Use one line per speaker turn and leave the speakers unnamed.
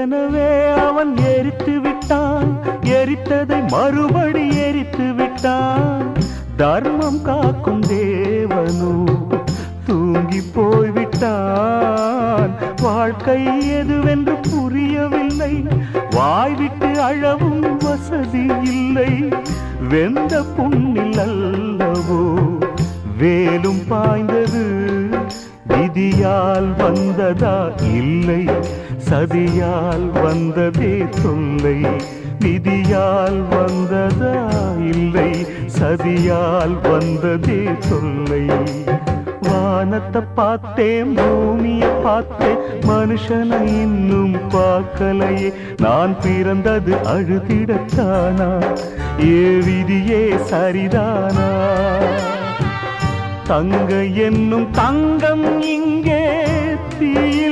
ஏற்கனவே அவன் எரித்து விட்டான், எரித்ததை மறுபடி எரித்து விட்டான். தர்மம் காக்கும் தேவனோ தூங்கி போய்விட்டான். வாழ்க்கை எதுவென்று புரியவில்லை, வாய்விட்டு அழவும் வசதி இல்லை. வெந்த புண்ணில் அல்லவோ வேலும் பாய்ந்தது, விதியால் வந்ததா இல்லை, சதியால் வந்ததே தொல்லை. விதியால் வந்ததா இல்லை, சதியால் வந்ததே தொல்லை. வானத்தை பார்த்தேன், பூமியை பார்த்தேன், மனுஷனை இன்னும் பார்க்கலையே. நான் பிறந்தது அழுதிடத்தானா, ஏ விதியே சரிதானா? தங்க என்னும் தங்கம் இங்கே தீயில்